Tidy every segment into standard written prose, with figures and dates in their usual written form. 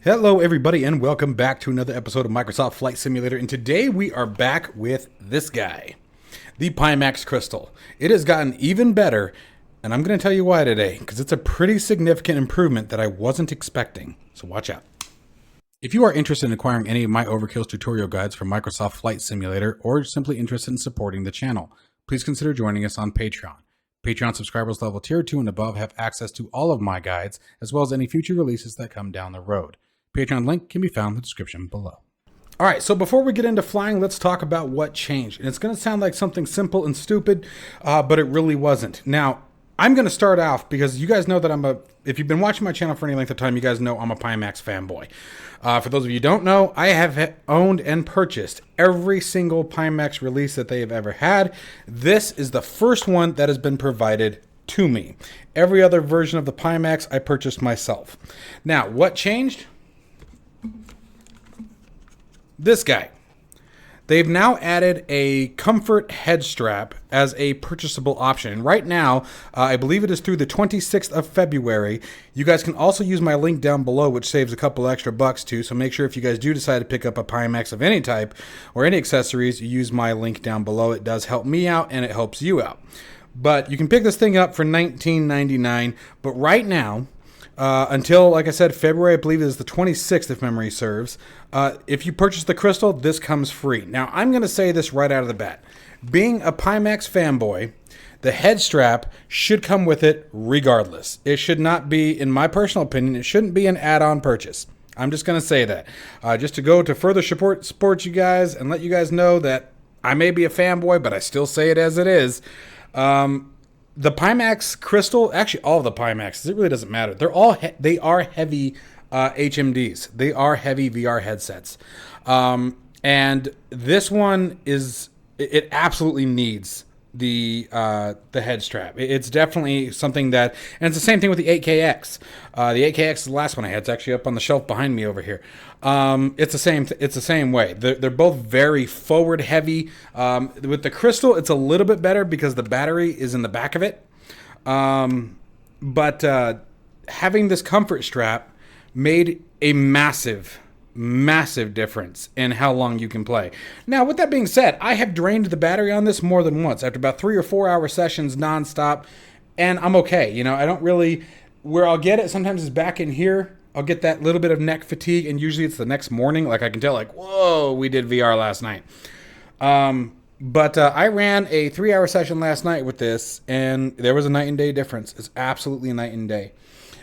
Hello everybody and welcome back to another episode of Microsoft Flight Simulator, and today we are back with this guy, the Pimax Crystal. It has gotten even better, and I'm going to tell you why today, because it's a pretty significant improvement that I wasn't expecting, so watch out. If you are interested in acquiring any of my Overkills tutorial guides from Microsoft Flight Simulator, or simply interested in supporting the channel, please consider joining us on Patreon. Patreon subscribers level tier 2 and above have access to all of my guides, as well as any future releases that come down the road. Patreon link can be found in the description below. All right, so before we get into flying, let's talk about what changed. And it's going to sound like something simple and stupid, but it really wasn't. Now, I'm going to start off because you guys know that if you've been watching my channel for any length of time, you guys know I'm a Pimax fanboy. For those of you who don't know, I have owned and purchased every single Pimax release that they have ever had. This is the first one that has been provided to me. Every other version of the Pimax I purchased myself. Now, what changed? This guy. They've now added a comfort head strap as a purchasable option. And right now, I believe it is through the 26th of February. You guys can also use my link down below, which saves a couple extra bucks too. So make sure if you guys do decide to pick up a Pimax of any type or any accessories, you use my link down below. It does help me out and it helps you out. But you can pick this thing up for $19.99. But right now, until, like I said, February, I believe it is the 26th, if memory serves. If you purchase the Crystal, this comes free. Now, I'm going to say this right out of the bat. Being a Pimax fanboy, the head strap should come with it regardless. It should not be, in my personal opinion, it shouldn't be an add-on purchase. I'm just going to say that. Just to go to further support you guys and let you guys know that I may be a fanboy, but I still say it as it is. The Pimax Crystal, actually all of the Pimaxes, it really doesn't matter. They are heavy HMDs. They are heavy VR headsets. And this one it absolutely needs the head strap. It's definitely something that, and it's the same thing with the 8KX. The 8KX is the last one I had. It's actually up on the shelf behind me over here. It's the same way. They're both very forward heavy. With the Crystal, it's a little bit better because the battery is in the back of it. But having this comfort strap made a massive difference in how long you can play. Now, with that being said, I have drained the battery on this more than once after about 3 or 4 hour sessions nonstop, and I'm okay. You know, I don't really, where I'll get it sometimes is back in here. I'll get that little bit of neck fatigue, and usually it's the next morning. Like I can tell, like, whoa, we did VR last night. But I ran a 3 hour session last night with this, and there was a night and day difference. It's absolutely a night and day.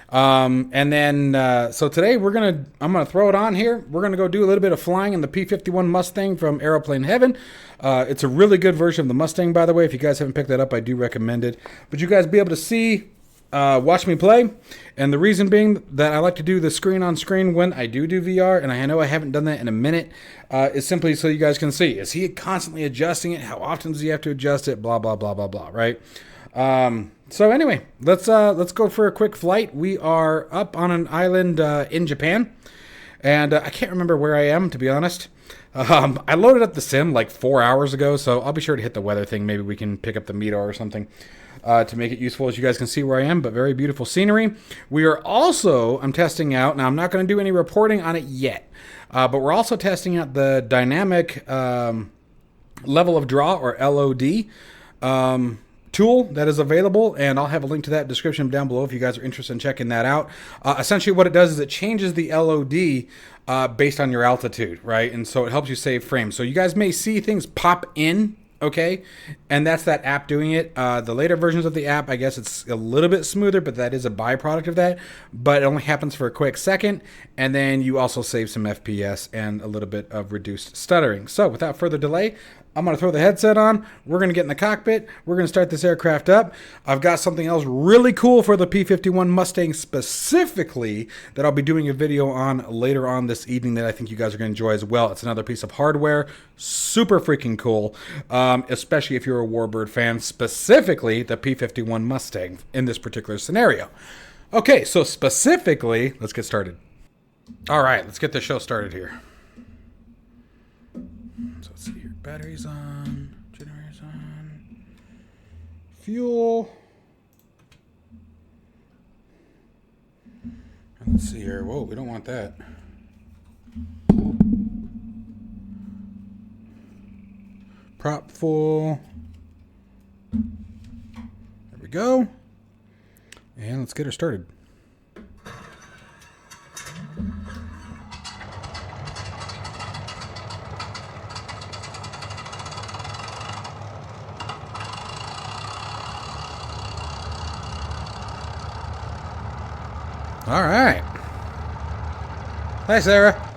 And then, so today I'm going to throw it on here. We're going to go do a little bit of flying in the P-51 Mustang from Aeroplane Heaven. It's a really good version of the Mustang, by the way. If you guys haven't picked that up, I do recommend it. But you guys be able to see, watch me play. And the reason being that I like to do the screen on screen when I do VR, and I know I haven't done that in a minute, is simply so you guys can see. Is he constantly adjusting it? How often does he have to adjust it? Blah, blah, blah, blah, blah, right? So anyway, let's go for a quick flight. We are up on an island in Japan, and I can't remember where I am, to be honest. I loaded up the sim like 4 hours ago, so I'll be sure to hit the weather thing. Maybe we can pick up the meteor or something to make it useful, as you guys can see where I am, but very beautiful scenery. We are also, I'm testing out, now I'm not going to do any reporting on it yet, but we're also testing out the dynamic level of draw, or LOD, tool that is available, and I'll have a link to that in the description down below if you guys are interested in checking that out. Essentially what it does is it changes the LOD based on your altitude, right? And so it helps you save frames. So you guys may see things pop in, okay? And that's that app doing it. The later versions of the app, I guess it's a little bit smoother, but that is a byproduct of that. But it only happens for a quick second, and then you also save some FPS and a little bit of reduced stuttering. So without further delay, I'm going to throw the headset on. We're going to get in the cockpit. We're going to start this aircraft up. I've got something else really cool for the P-51 Mustang specifically that I'll be doing a video on later on this evening that I think you guys are going to enjoy as well. It's another piece of hardware. Super freaking cool, especially if you're a Warbird fan, specifically the P-51 Mustang in this particular scenario. Okay, so specifically, let's get started. All right, let's get the show started here. So let's see here. Batteries on, generators on, fuel. And let's see here. Whoa, we don't want that. Prop full. There we go. And let's get her started. All right. Hi, Sarah.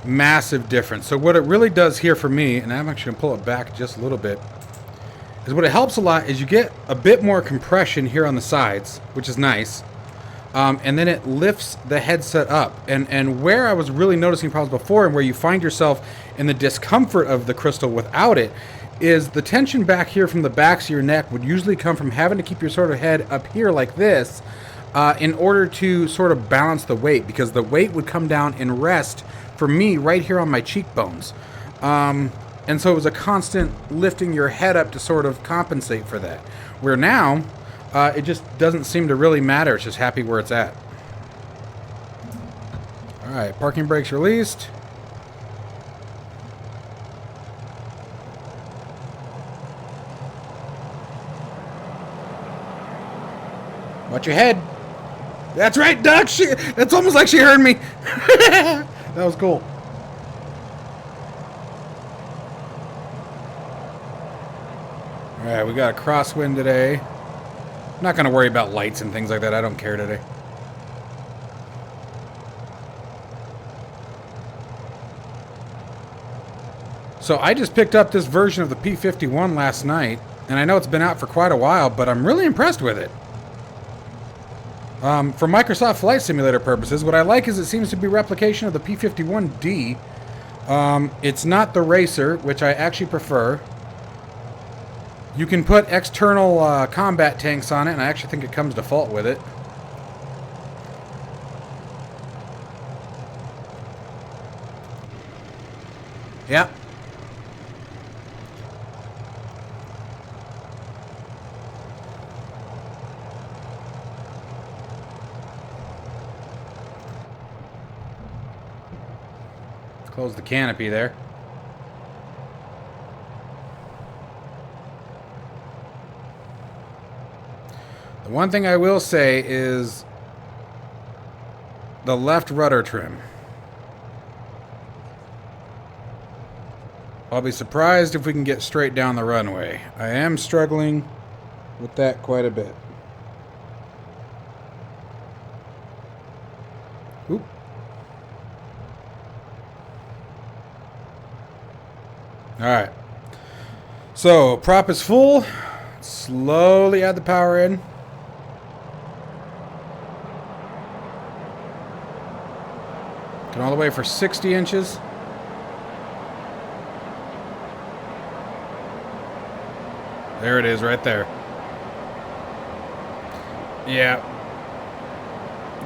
Massive difference. So what it really does here for me, and I'm actually going to pull it back just a little bit, is what it helps a lot is you get a bit more compression here on the sides, which is nice. And then it lifts the headset up. And where I was really noticing problems before and where you find yourself in the discomfort of the Crystal without it is the tension back here from the backs of your neck would usually come from having to keep your sort of head up here like this in order to sort of balance the weight, because the weight would come down and rest for me right here on my cheekbones. And so it was a constant lifting your head up to sort of compensate for that. Where now, it just doesn't seem to really matter. It's just happy where it's at. All right, parking brakes released. Watch your head. That's right, Duck. It's almost like she heard me. That was cool. All right, we got a crosswind today. I'm not going to worry about lights and things like that. I don't care today. So I just picked up this version of the P51 last night, and I know it's been out for quite a while, but I'm really impressed with it. For Microsoft Flight Simulator purposes, what I like is it seems to be replication of the P51D. It's not the Racer, which I actually prefer. You can put external combat tanks on it, and I actually think it comes default with it. Yep. Close the canopy there. The one thing I will say is the left rudder trim. I'll be surprised if we can get straight down the runway. I am struggling with that quite a bit. Oop. Alright. So, prop is full. Slowly add the power in. Going all the way for 60 inches. There it is, right there. Yeah.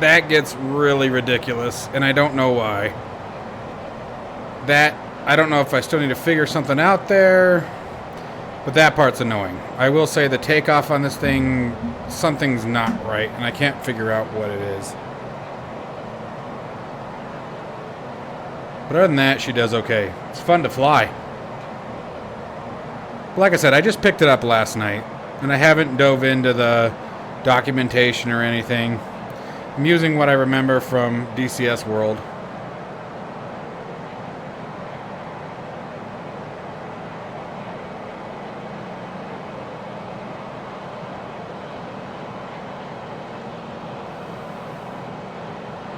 That gets really ridiculous, and I don't know why. I don't know if I still need to figure something out there, but that part's annoying. I will say the takeoff on this thing, something's not right, and I can't figure out what it is. But other than that, she does okay. It's fun to fly. Like I said, I just picked it up last night, and I haven't dove into the documentation or anything. I'm using what I remember from DCS World.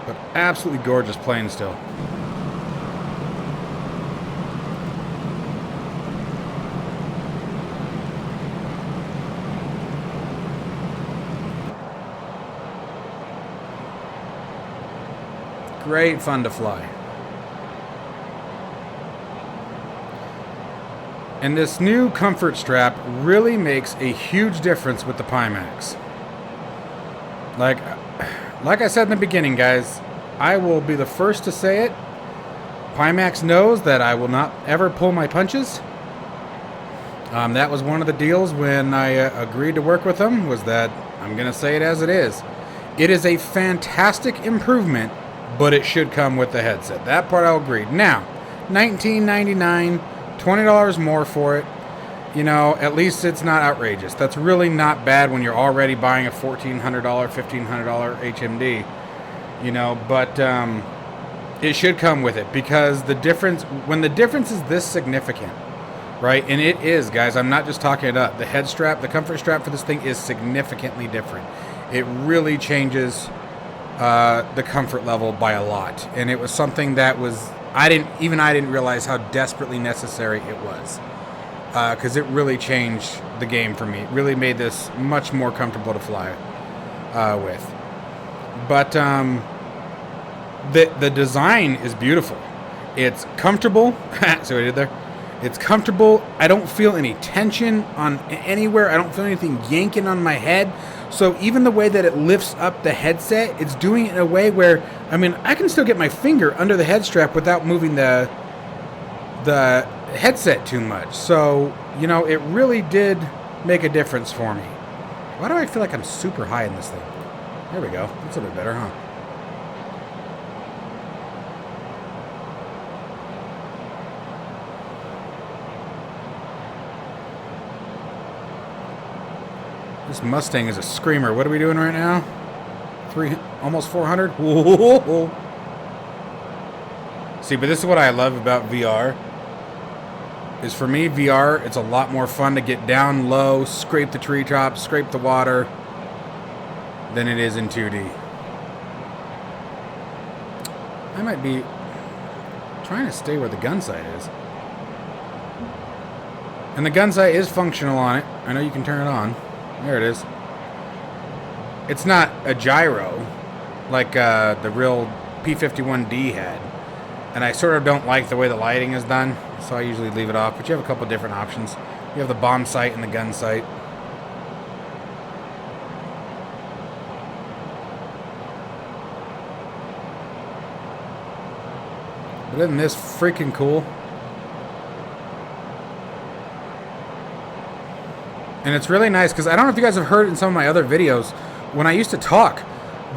But absolutely gorgeous plane still. Great fun to fly. And this new comfort strap really makes a huge difference with the Pimax. Like I said in the beginning, guys, I will be the first to say it. Pimax knows that I will not ever pull my punches. That was one of the deals when I agreed to work with them, was that I'm going to say it as it is. It is a fantastic improvement, but it should come with the headset. That part I'll agree. Now, $19.99, $20 more for it. You know, at least it's not outrageous. That's really not bad when you're already buying a $1,400, $1,500 HMD. You know, but it should come with it, because the difference, when the difference is this significant, right? And it is, guys. I'm not just talking it up. The head strap, the comfort strap for this thing is significantly different. It really changes the comfort level by a lot. And it was something that was, I didn't realize how desperately necessary it was. Because it really changed the game for me. It really made this much more comfortable to fly with. But the design is beautiful. It's comfortable. See what I did there? It's comfortable. I don't feel any tension on anywhere. I don't feel anything yanking on my head. So even the way that it lifts up the headset, it's doing it in a way where, I mean, I can still get my finger under the head strap without moving the headset too much. So, you know, it really did make a difference for me. Why do I feel like I'm super high in this thing? There we go. That's a bit better, huh? This Mustang is a screamer. What are we doing right now? Almost 400? Whoa. See, but this is what I love about VR. Is for me, VR, it's a lot more fun to get down low, scrape the treetops, scrape the water, than it is in 2D. I might be trying to stay where the gun sight is. And the gun sight is functional on it. I know you can turn it on. There it is. It's not a gyro like the real P51D had. And I sort of don't like the way the lighting is done, so I usually leave it off. But you have a couple different options. You have the bomb sight and the gun sight. But isn't this freaking cool? And it's really nice, because I don't know if you guys have heard in some of my other videos, when I used to talk,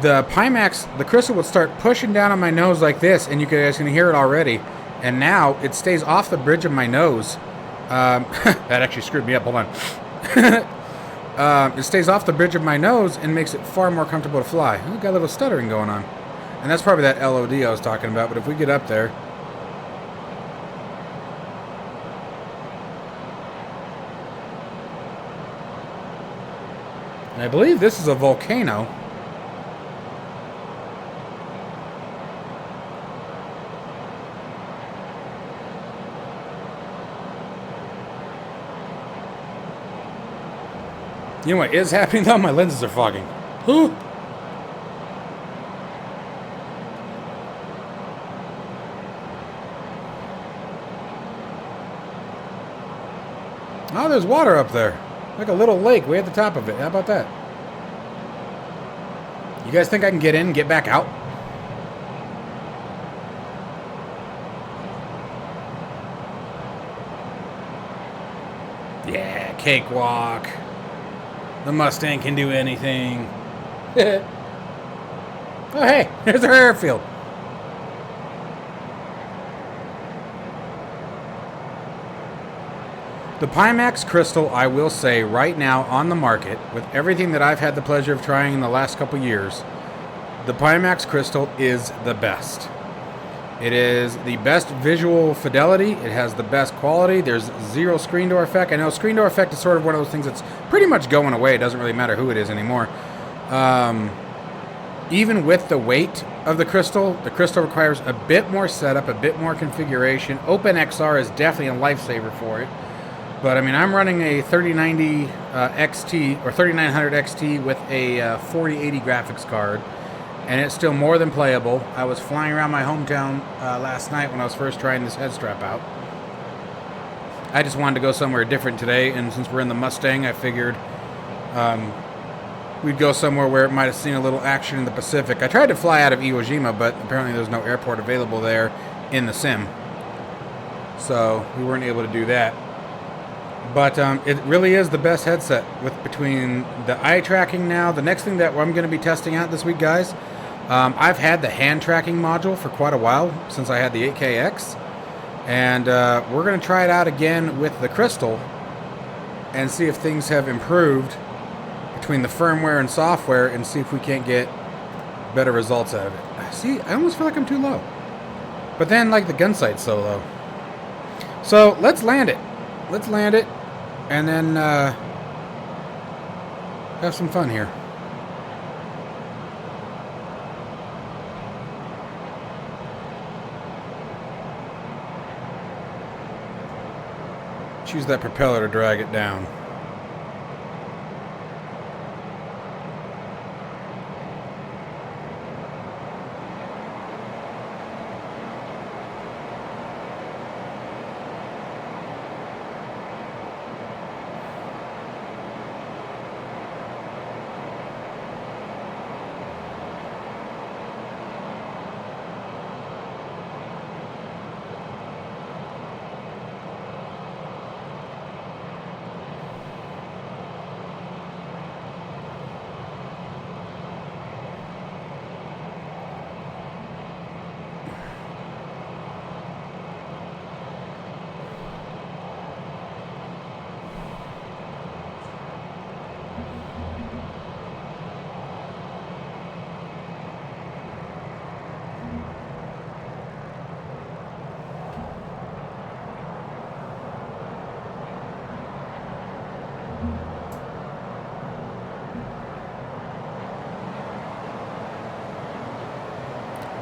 the Pimax, the crystal would start pushing down on my nose like this, and you guys can hear it already. And now it stays off the bridge of my nose. That actually screwed me up. Hold on. It stays off the bridge of my nose and makes it far more comfortable to fly. I've got a little stuttering going on. And that's probably that LOD I was talking about. But if we get up there... And I believe this is a volcano. You know what is happening though? My lenses are fogging. Whew. Oh, there's water up there. Like a little lake way at the top of it. How about that? You guys think I can get in and get back out? Yeah, cakewalk. The Mustang can do anything. Oh, hey, there's our airfield. The Pimax Crystal, I will say, right now on the market, with everything that I've had the pleasure of trying in the last couple years, the Pimax Crystal is the best. It is the best visual fidelity. It has the best quality. There's zero screen door effect. I know screen door effect is sort of one of those things that's pretty much going away. It doesn't really matter who it is anymore. Even with the weight of the Crystal requires a bit more setup, a bit more configuration. OpenXR is definitely a lifesaver for it. But I mean, I'm running a 3090 XT or 3900 XT with a 4080 graphics card. And it's still more than playable. I was flying around my hometown last night when I was first trying this head strap out. I just wanted to go somewhere different today, and since we're in the Mustang, I figured we'd go somewhere where it might have seen a little action in the Pacific. I tried to fly out of Iwo Jima, but apparently there's no airport available there in the sim. So we weren't able to do that. But it really is the best headset with between the eye tracking now. The next thing that I'm going to be testing out this week, guys, I've had the hand tracking module for quite a while since I had the 8KX. And we're going to try it out again with the Crystal and see if things have improved between the firmware and software and see if we can't get better results out of it. See, I almost feel like I'm too low. But then, like, the gun sight's so low. So, let's land it. Let's land it. And then, have some fun here. Choose that propeller to drag it down.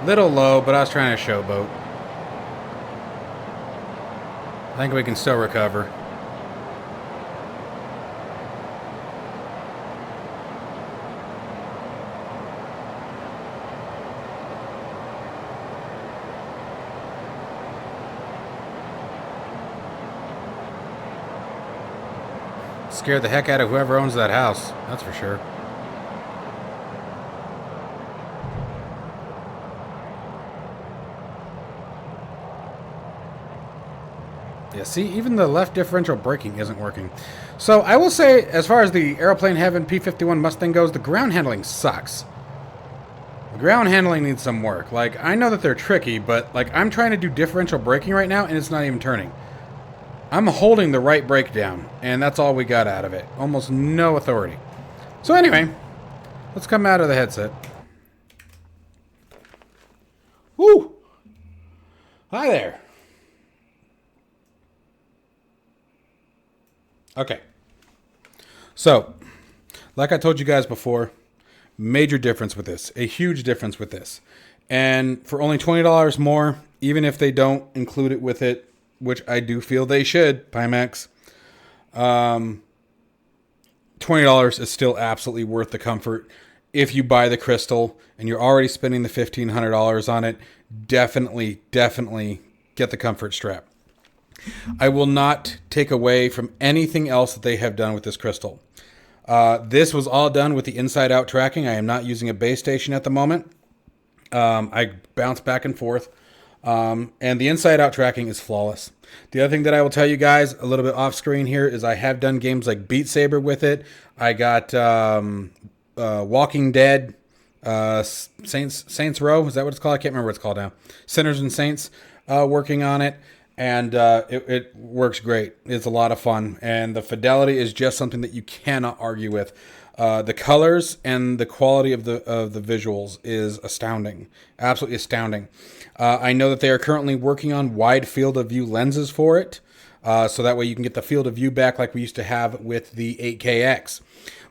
Little low, but I was trying to showboat. I think we can still recover. Scared the heck out of whoever owns that house, that's for sure. Yeah, see, even the left differential braking isn't working. So I will say, as far as the Airplane Heaven P-51 Mustang goes, the ground handling sucks. The ground handling needs some work. Like, I know that they're tricky, but, like, I'm trying to do differential braking right now, and it's not even turning. I'm holding the right brake down, and that's all we got out of it. Almost no authority. So anyway, let's come out of the headset. Woo! Hi there. Okay. So, like I told you guys before, major difference with this. A huge difference with this. And for only $20 more, even if they don't include it with it, which I do feel they should, Pimax, $20 is still absolutely worth the comfort. If you buy the Crystal and you're already spending the $1,500 on it, definitely get the comfort strap. I will not take away from anything else that they have done with this Crystal. This was all done with the inside-out tracking. I am not using a base station at the moment. I bounce back and forth. And the inside-out tracking is flawless. The other thing that I will tell you guys, a little bit off-screen here, is I have done games like Beat Saber with it. I got Walking Dead, Saints Row. Is that what it's called? I can't remember what it's called now. Sinners and Saints working on it. And it works great. It's a lot of fun. And the fidelity is just something that you cannot argue with. The colors and the quality of the visuals is astounding. Absolutely astounding. I know that they are currently working on wide field of view lenses for it. So that way you can get the field of view back like we used to have with the 8KX.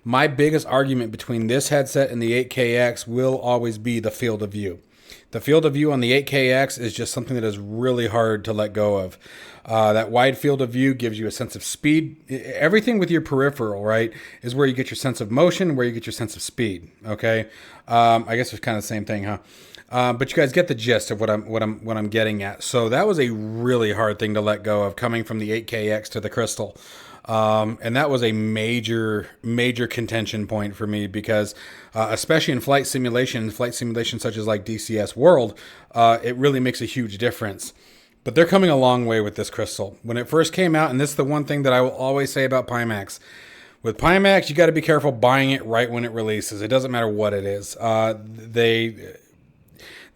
My biggest argument between this headset and the 8KX will always be the field of view. The field of view on the 8KX is just something that is really hard to let go of. That wide field of view gives you a sense of speed. Everything with your peripheral, right, is where you get your sense of motion, where you get your sense of speed. Okay, I guess it's kind of the same thing, huh? But you guys get the gist of what I'm getting at. So that was a really hard thing to let go of, coming from the 8KX to the Crystal. And that was a major contention point for me because, especially in flight simulation such as like DCS World, it really makes a huge difference. But they're coming a long way with this crystal. When it first came out, and this is the one thing that I will always say about Pimax. With Pimax, you got to be careful buying it right when it releases. It doesn't matter what it is.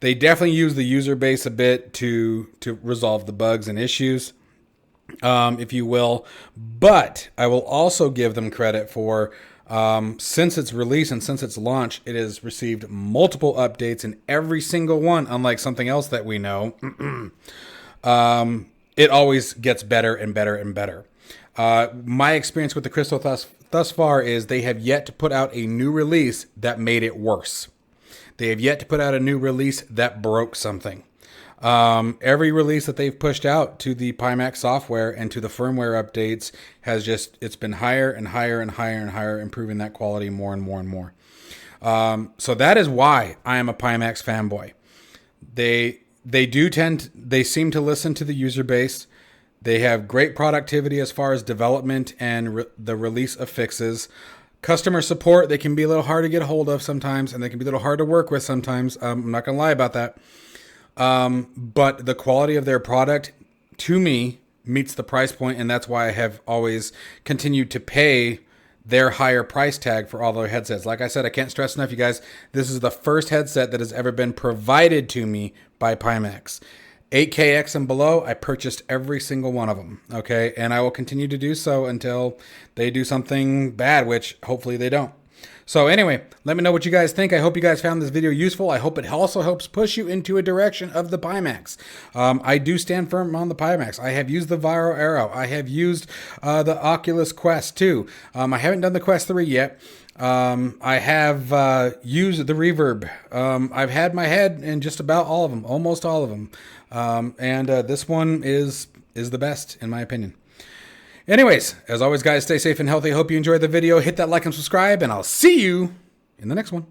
They definitely use the user base a bit to resolve the bugs and issues, if you will. But I will also give them credit for, since its release and since its launch, it has received multiple updates, and every single one, unlike something else that we know, it always gets better and better and better. My experience with the Crystal thus far is they have yet to put out a new release that made it worse. They have yet to put out a new release that broke something. Every release that they've pushed out to the Pimax software and to the firmware updates it's been higher and higher and higher and higher, improving that quality more and more and more. So that is why I am a Pimax fanboy. They seem to listen to the user base. They have great productivity as far as development and the release of fixes. Customer support, they can be a little hard to get a hold of sometimes, and they can be a little hard to work with sometimes. I'm not going to lie about that. But the quality of their product, to me, meets the price point, and that's why I have always continued to pay their higher price tag for all their headsets. Like I said, I can't stress enough, you guys, this is the first headset that has ever been provided to me by Pimax. 8KX and below, I purchased every single one of them, okay? And I will continue to do so until they do something bad, which hopefully they don't. So anyway, let me know what you guys think. I hope you guys found this video useful. I hope it also helps push you into a direction of the Pimax. I do stand firm on the Pimax. I have used the Viro Aero. I have used the Oculus Quest 2. I haven't done the Quest 3 yet. I have used the Reverb. I've had my head in just about all of them, almost all of them. And this one is the best, in my opinion. Anyways, as always, guys, stay safe and healthy. I hope you enjoyed the video. Hit that like and subscribe, and I'll see you in the next one.